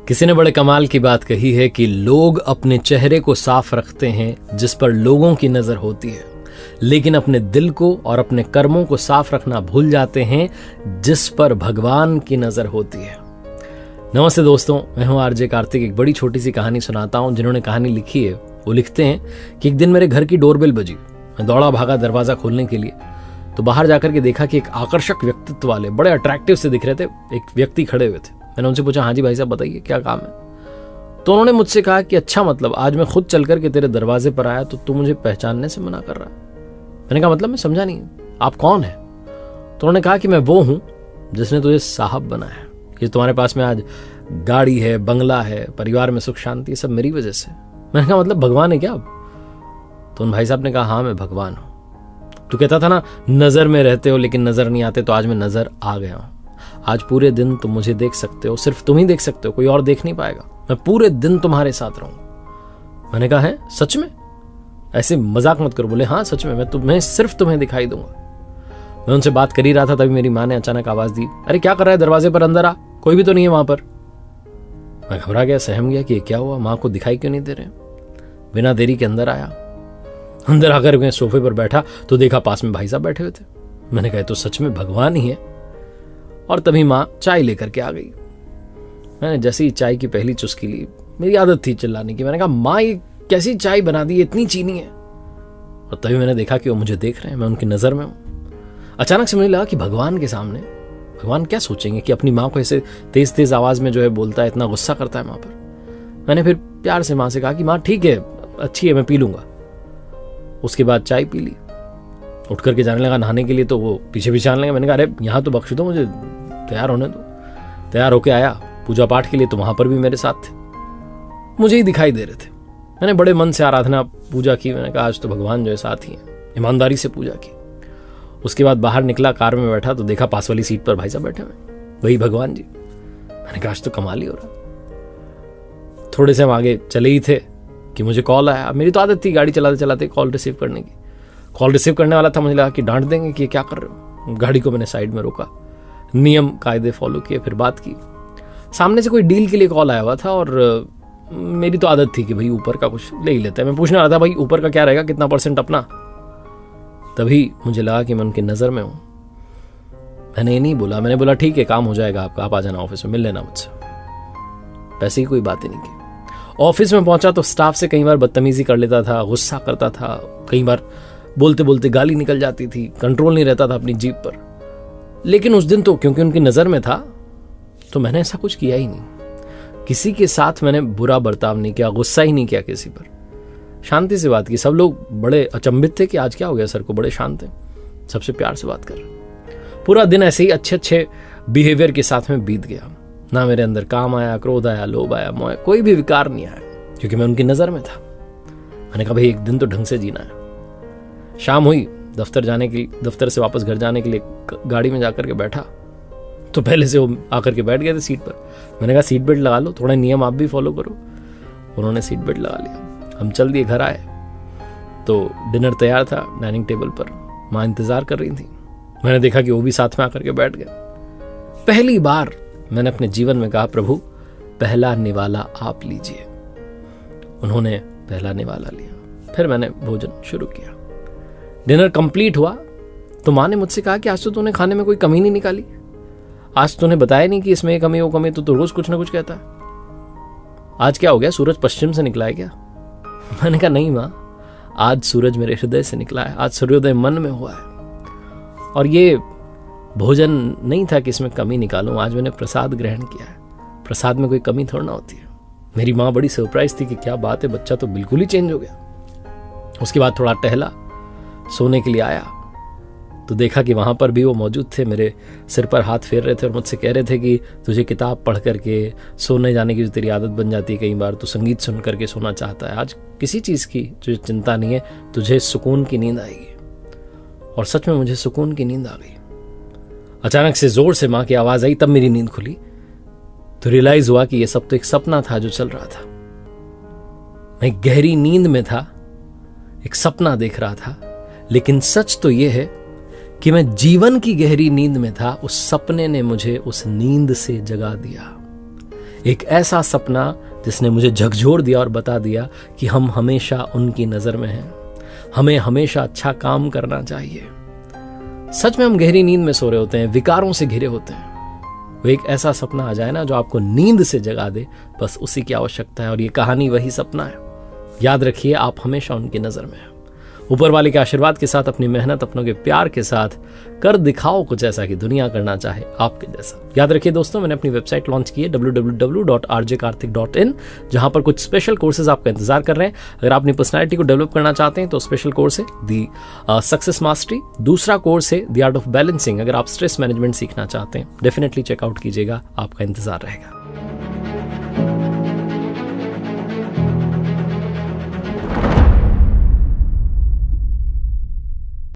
किसी ने बड़े कमाल की बात कही है कि लोग अपने चेहरे को साफ रखते हैं जिस पर लोगों की नजर होती है, लेकिन अपने दिल को और अपने कर्मों को साफ रखना भूल जाते हैं जिस पर भगवान की नजर होती है। नमस्ते दोस्तों, मैं हूं आरजे कार्तिक। एक बड़ी छोटी सी कहानी सुनाता हूं। जिन्होंने कहानी लिखी है वो लिखते हैं कि एक दिन मेरे घर की डोरबेल बजी। मैं दौड़ा भागा दरवाजा खोलने के लिए, तो बाहर जाकर के देखा कि एक आकर्षक व्यक्तित्व वाले बड़े अट्रैक्टिव से दिख रहे थे एक व्यक्ति खड़े हुए थे। मैंने उनसे पूछा, हाँ जी भाई साहब बताइए क्या काम है। तो उन्होंने मुझसे कहा कि अच्छा, मतलब आज मैं खुद चल करके तेरे दरवाजे पर आया तो तू मुझे पहचानने से मना कर रहा है। मैंने कहा मतलब मैं समझा नहीं, आप कौन है? तो उन्होंने कहा कि मैं वो हूं जिसने तुझे साहब बनाया। ये तुम्हारे पास में आज गाड़ी है, बंगला है, परिवार में सुख शांति, सब मेरी वजह से। मैंने कहा मतलब भगवान है क्या आप? तो उन भाई साहब ने कहा, हाँ मैं भगवान हूं। तू कहता था ना नजर में रहते हो लेकिन नजर नहीं आते, तो आज मैं नजर आ गया हूं। आज पूरे दिन तुम मुझे देख सकते हो, सिर्फ तुम ही देख सकते हो, कोई और देख नहीं पाएगा। मैं पूरे दिन तुम्हारे साथ रहूंगा। मैंने कहा है सच में? ऐसे मजाक मत करो। बोले हाँ सच में, मैं सिर्फ तुम्हें दिखाई दूंगा। मैं उनसे बात कर ही रहा था, तभी मेरी माँ ने अचानक आवाज दी, अरे क्या कर रहा है, दरवाजे पर अंदर आ, कोई भी तो नहीं है वहां पर। मैं घबरा गया, सहम गया कि क्या हुआ, माँ को दिखाई क्यों नहीं दे रहे। बिना देरी के अंदर आया। अंदर आकर मैं सोफे पर बैठा तो देखा पास में भाई साहब बैठे हुए थे। मैंने कहा तो सच में भगवान ही है। और तभी माँ चाय लेकर के आ गई। मैंने जैसे ही चाय की पहली चुस्की ली, मेरी आदत थी चिल्लाने की, मैंने कहा माँ ये कैसी चाय बना दी, इतनी चीनी है। और तभी मैंने देखा कि वो मुझे देख रहे हैं, मैं उनकी नजर में हूं। अचानक से मुझे लगा कि भगवान के सामने भगवान क्या सोचेंगे कि अपनी माँ को ऐसे तेज तेज आवाज में जो है बोलता है, इतना गुस्सा करता है माँ पर। मैंने फिर प्यार से माँ से कहा कि माँ ठीक है, अच्छी है, मैं पी लूंगा। उसके बाद चाय पी ली, उठ करके जाने लगा नहाने के लिए, तो वो पीछे पीछे आने लगा। मैंने कहा अरे यहाँ तो बख्श दो, मुझे तैयार होने दो। तैयार होके आया पूजा पाठ के लिए, तो वहां पर भी मेरे साथ थे, मुझे ही दिखाई दे रहे थे। मैंने बड़े मन से आराधना पूजा की। मैंने कहा आज तो भगवान जो है साथ ही हैं, ईमानदारी से पूजा की। उसके बाद बाहर निकला, कार में बैठा तो देखा पास वाली सीट पर भाई साहब बैठे हुए, वही भगवान जी। मैंने कहा आज तो कमाल ही हो रहा। थोड़े से हम आगे चले ही थे कि मुझे कॉल आया। मेरी तो आदत थी गाड़ी चलाते चलाते कॉल रिसीव करने की। कॉल रिसीव करने वाला था, मुझे लगा कि डांट देंगे कि क्या कर रहे हो। गाड़ी को मैंने साइड में रोका, नियम कायदे फॉलो किए, फिर बात की। सामने से कोई डील के लिए कॉल आया हुआ था और मेरी तो आदत थी कि भाई ऊपर का कुछ ले ही लेते हैं। मैं पूछने वाला था भाई ऊपर का क्या रहेगा, कितना % अपना। तभी मुझे लगा कि मैं उनकी नजर में हूं। मैंने ये नहीं बोला, मैंने बोला ठीक है काम हो जाएगा आपका, आप आ जाना ऑफिस में, मिल लेना मुझसे। वैसे ही कोई बात ही नहीं की। ऑफिस में पहुंचा तो स्टाफ से कई बार बदतमीजी कर लेता था, गुस्सा करता था, कई बार बोलते बोलते गाली निकल जाती थी, कंट्रोल नहीं रहता था अपनी जीभ पर। लेकिन उस दिन तो क्योंकि उनकी नजर में था तो मैंने ऐसा कुछ किया ही नहीं। किसी के साथ मैंने बुरा बर्ताव नहीं किया, गुस्सा ही नहीं किया किसी पर, शांति से बात की। सब लोग बड़े अचंभित थे कि आज क्या हो गया सर को, बड़े शांत थे, सबसे प्यार से बात कर रहे। पूरा दिन ऐसे ही अच्छे अच्छे बिहेवियर के साथ में बीत गया। ना मेरे अंदर काम आया, क्रोध आया, लोभ आया, मोह, कोई भी विकार नहीं आया, क्योंकि मैं उनकी नजर में था। मैंने कहा भाई एक दिन तो ढंग से जीना है। शाम हुई, दफ्तर से वापस घर जाने के लिए गाड़ी में जाकर के बैठा तो पहले से वो आकर के बैठ गए थे सीट पर। मैंने कहा सीट बेल्ट लगा लो, थोड़ा नियम आप भी फॉलो करो। उन्होंने सीट बेल्ट लगा लिया। हम चल दिए, घर आए तो डिनर तैयार था डाइनिंग टेबल पर, माँ इंतजार कर रही थी। मैंने देखा कि वो भी साथ में आकर के बैठ गए। पहली बार मैंने अपने जीवन में कहा प्रभु पहला निवाला आप लीजिए। उन्होंने पहला निवाला लिया, फिर मैंने भोजन शुरू किया। डिनर कंप्लीट हुआ तो माँ ने मुझसे कहा कि आज तो तूने खाने में कोई कमी नहीं निकाली, आज तूने बताया नहीं कि इसमें ये कमी वो कमी, तो रोज कुछ ना कुछ कहता है। आज क्या हो गया, सूरज पश्चिम से निकला है क्या? मैंने कहा नहीं माँ, आज सूरज मेरे हृदय से निकला है, आज सूर्योदय मन में हुआ है। और ये भोजन नहीं था कि इसमें कमी निकालूं, आज मैंने प्रसाद ग्रहण किया है, प्रसाद में कोई कमी थोड़ा ना होती है। मेरी माँ बड़ी सरप्राइज थी कि क्या बात है, बच्चा तो बिल्कुल ही चेंज हो गया। उसके बाद थोड़ा टहला, सोने के लिए आया तो देखा कि वहां पर भी वो मौजूद थे, मेरे सिर पर हाथ फेर रहे थे और मुझसे कह रहे थे कि तुझे किताब पढ़ करके सोने जाने की जो तेरी आदत बन जाती है, कई बार तो संगीत सुन करके सोना चाहता है, आज किसी चीज की तुझे चिंता नहीं है, तुझे सुकून की नींद आएगी। और सच में मुझे सुकून की नींद आ गई। अचानक से जोर से माँ की आवाज आई, तब मेरी नींद खुली तो रियलाइज हुआ कि ये सब तो एक सपना था जो चल रहा था। मैं गहरी नींद में था, एक सपना देख रहा था, लेकिन सच तो यह है कि मैं जीवन की गहरी नींद में था। उस सपने ने मुझे उस नींद से जगा दिया। एक ऐसा सपना जिसने मुझे झकझोर दिया और बता दिया कि हम हमेशा उनकी नजर में हैं, हमें हमेशा अच्छा काम करना चाहिए। सच में हम गहरी नींद में सो रहे होते हैं, विकारों से घिरे होते हैं। वो एक ऐसा सपना आ जाए ना जो आपको नींद से जगा दे, बस उसी की आवश्यकता है। और ये कहानी वही सपना है। याद रखिए, आप हमेशा उनकी नजर में हैं। ऊपर वाले के आशीर्वाद के साथ, अपनी मेहनत, अपनों के प्यार के साथ कर दिखाओ कुछ ऐसा कि दुनिया करना चाहे आपके जैसा। याद रखिए दोस्तों, मैंने अपनी वेबसाइट लॉन्च की है www.rjkarthik.in, जहां पर कुछ स्पेशल कोर्सेज आपका इंतजार कर रहे हैं। अगर आप अपनी पर्सनैलिटी को डेवलप करना चाहते हैं तो स्पेशल कोर्स है दी सक्सेस मास्टरी। दूसरा कोर्स है द आर्ट ऑफ बैलेंसिंग। अगर आप स्ट्रेस मैनेजमेंट सीखना चाहते हैं, डेफिनेटली चेकआउट कीजिएगा, आपका इंतजार रहेगा।